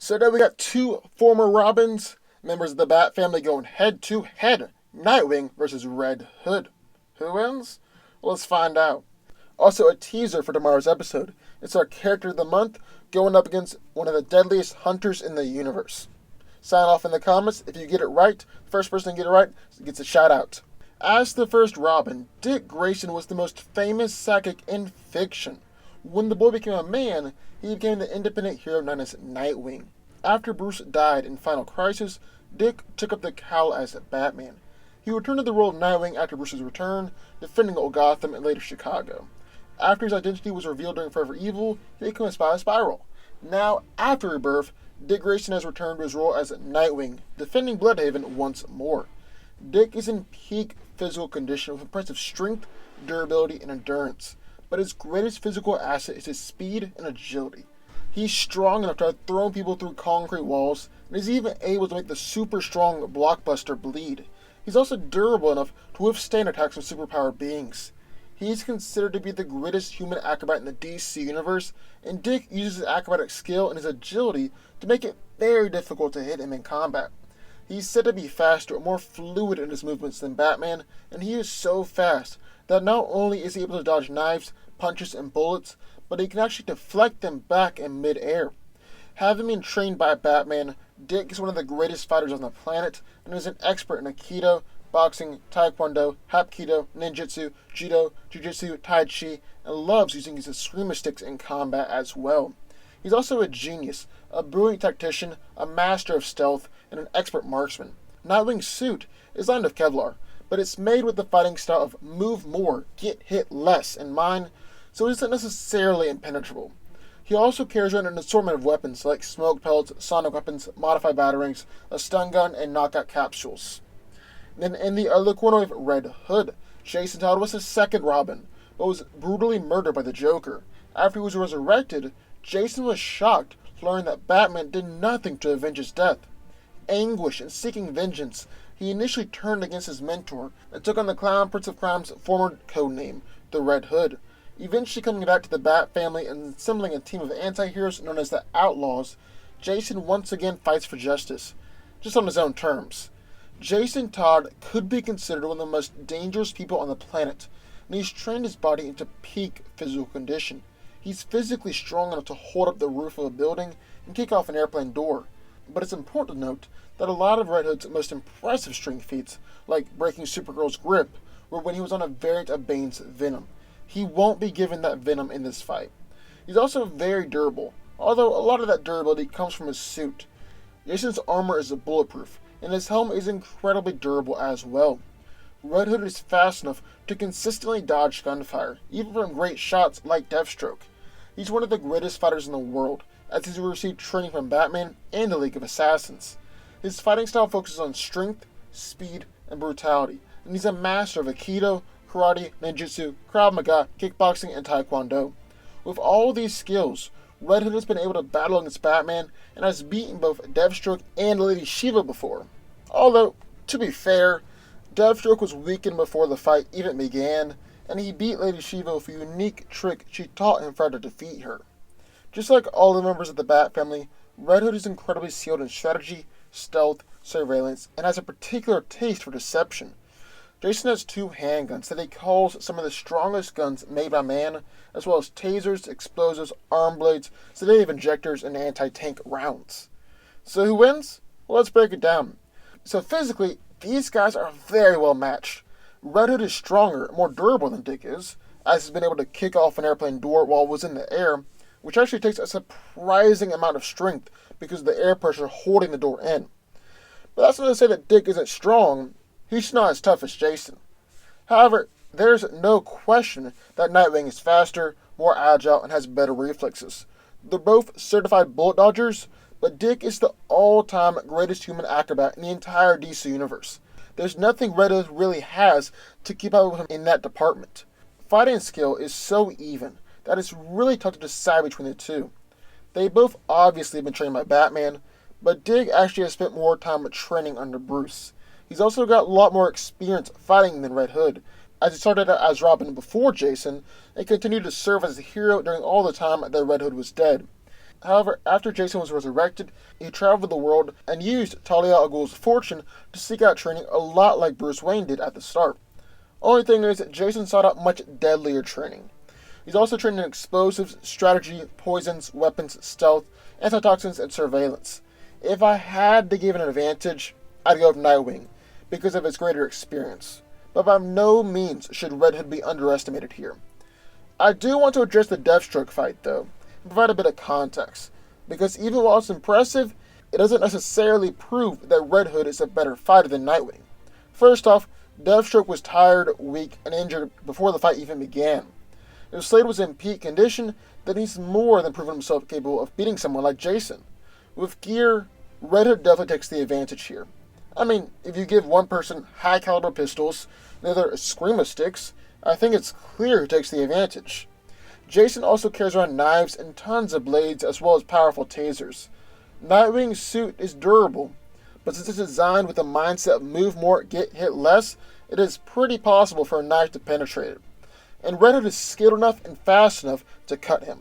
So now we got two former Robins, members of the Bat family, going head to head. Nightwing versus Red Hood. Who wins? Well, let's find out. Also, a teaser for tomorrow's episode. It's our character of the month going up against one of the deadliest hunters in the universe. Sign off in the comments. If you get it right, first person to get it right gets a shout out. As the first Robin, Dick Grayson was the most famous psychic in fiction. When the boy became a man, he became the independent hero known as Nightwing. After Bruce died in Final Crisis, Dick took up the cowl as Batman. He returned to the role of Nightwing after Bruce's return, defending old Gotham and later Chicago. After his identity was revealed during Forever Evil, he became a spy Spiral. Now, after Rebirth, Dick Grayson has returned to his role as Nightwing, defending Bloodhaven once more. Dick is in peak physical condition with impressive strength, durability, and endurance, but his greatest physical asset is his speed and agility. He's strong enough to have thrown people through concrete walls, and is even able to make the super strong Blockbuster bleed. He's also durable enough to withstand attacks from superpowered beings. He's considered to be the greatest human acrobat in the DC universe, and Dick uses his acrobatic skill and his agility to make it very difficult to hit him in combat. He's said to be faster and more fluid in his movements than Batman, and he is so fast that not only is he able to dodge knives, punches, and bullets, but he can actually deflect them back in mid-air. Having been trained by Batman, Dick is one of the greatest fighters on the planet, and is an expert in Aikido, boxing, taekwondo, hapkido, ninjutsu, judo, jujutsu, tai chi, and loves using his eskrima sticks in combat as well. He's also a genius, a brilliant tactician, a master of stealth, and an expert marksman. Nightwing's suit is lined with Kevlar, but it's made with the fighting style of move more, get hit less in mind, so it isn't necessarily impenetrable. He also carries around an assortment of weapons like smoke pellets, sonic weapons, modified batarangs, a stun gun, and knockout capsules. Then in the other corner we have Red Hood. Jason Todd was his second Robin, but was brutally murdered by the Joker. After he was resurrected, Jason was shocked to learn that Batman did nothing to avenge his death. Anguished and seeking vengeance, he initially turned against his mentor and took on the Clown Prince of Crime's former codename, the Red Hood. Eventually coming back to the Bat family and assembling a team of anti-heroes known as the Outlaws, Jason once again fights for justice, just on his own terms. Jason Todd could be considered one of the most dangerous people on the planet, and he's trained his body into peak physical condition. He's physically strong enough to hold up the roof of a building and kick off an airplane door. But it's important to note that a lot of Red Hood's most impressive strength feats, like breaking Supergirl's grip, were when he was on a variant of Bane's Venom. He won't be given that venom in this fight. He's also very durable, although a lot of that durability comes from his suit. Jason's armor is bulletproof, and his helmet is incredibly durable as well. Red Hood is fast enough to consistently dodge gunfire, even from great shots like Deathstroke. He's one of the greatest fighters in the world, as he's received training from Batman and the League of Assassins. His fighting style focuses on strength, speed, and brutality, and he's a master of Aikido, karate, ninjutsu, Krav Maga, kickboxing, and taekwondo. With all these skills, Red Hood has been able to battle against Batman and has beaten both Deathstroke and Lady Shiva before. Although, to be fair, Deathstroke was weakened before the fight even began, and he beat Lady Shiva with a unique trick she taught him for her to defeat her. Just like all the members of the Bat family, Red Hood is incredibly skilled in strategy, stealth, surveillance, and has a particular taste for deception. Jason has two handguns that he calls some of the strongest guns made by man, as well as tasers, explosives, arm blades, sedative injectors, and anti-tank rounds. So who wins? Well, let's break it down. So physically, these guys are very well matched. Red Hood is stronger, more durable than Dick is, as he's been able to kick off an airplane door while it was in the air, which actually takes a surprising amount of strength because of the air pressure holding the door in. But that's not to say that Dick isn't strong. He's just not as tough as Jason. However, there's no question that Nightwing is faster, more agile, and has better reflexes. They're both certified bullet dodgers, but Dick is the all-time greatest human acrobat in the entire DC universe. There's nothing Red Hood really has to keep up with him in that department. Fighting skill is so even that it's really tough to decide between the two. They both obviously have been trained by Batman, but Dick actually has spent more time training under Bruce. He's also got a lot more experience fighting than Red Hood, as he started out as Robin before Jason, and continued to serve as a hero during all the time that Red Hood was dead. However, after Jason was resurrected, he traveled the world and used Talia al Ghul's fortune to seek out training a lot like Bruce Wayne did at the start. Only thing is, Jason sought out much deadlier training. He's also trained in explosives, strategy, poisons, weapons, stealth, antitoxins, and surveillance. If I had to give an advantage, I'd go with Nightwing, because of his greater experience. But by no means should Red Hood be underestimated here. I do want to address the Deathstroke fight, though, and provide a bit of context, because even while it's impressive, it doesn't necessarily prove that Red Hood is a better fighter than Nightwing. First off, Deathstroke was tired, weak, and injured before the fight even began. If Slade was in peak condition, then he's more than proven himself capable of beating someone like Jason. With gear, Red Hood definitely takes the advantage here. I mean, if you give one person high-caliber pistols, the other screamo sticks, I think it's clear who takes the advantage. Jason also carries around knives and tons of blades as well as powerful tasers. Nightwing's suit is durable, but since it's designed with the mindset of move more, get hit less, it is pretty possible for a knife to penetrate it. And Red Hood is skilled enough and fast enough to cut him.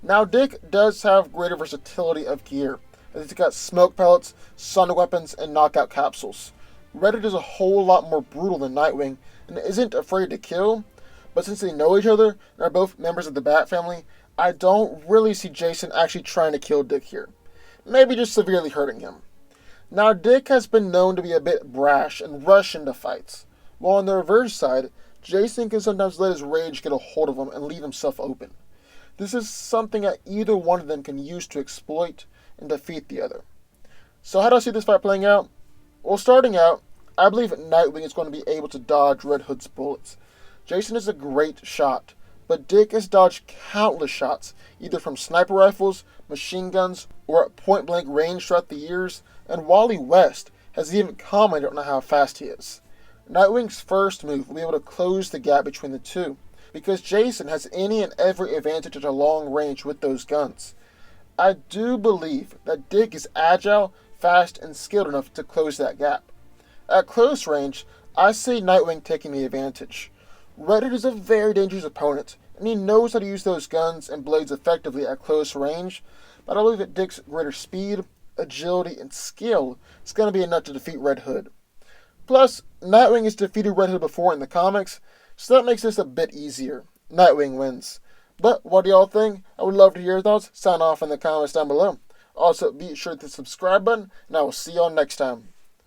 Now Dick does have greater versatility of gear, as he's got smoke pellets, sun weapons, and knockout capsules. Red Hood is a whole lot more brutal than Nightwing, and isn't afraid to kill, but since they know each other and are both members of the Bat family, I don't really see Jason actually trying to kill Dick here. Maybe just severely hurting him. Now Dick has been known to be a bit brash and rush into fights, while on the reverse side, Jason can sometimes let his rage get a hold of him and leave himself open. This is something that either one of them can use to exploit and defeat the other. So how do I see this fight playing out? Well, starting out, I believe Nightwing is going to be able to dodge Red Hood's bullets. Jason is a great shot, but Dick has dodged countless shots, either from sniper rifles, machine guns, or at point-blank range throughout the years, and Wally West has even commented on how fast he is. Nightwing's first move will be able to close the gap between the two, because Jason has any and every advantage at a long range with those guns. I do believe that Dick is agile, fast, and skilled enough to close that gap. At close range, I see Nightwing taking the advantage. Red Hood is a very dangerous opponent, and he knows how to use those guns and blades effectively at close range, but I believe that Dick's greater speed, agility, and skill is going to be enough to defeat Red Hood. Plus, Nightwing has defeated Red Hood before in the comics, so that makes this a bit easier. Nightwing wins. But what do y'all think? I would love to hear your thoughts. Sign off in the comments down below. Also, be sure to hit the subscribe button, and I will see y'all next time.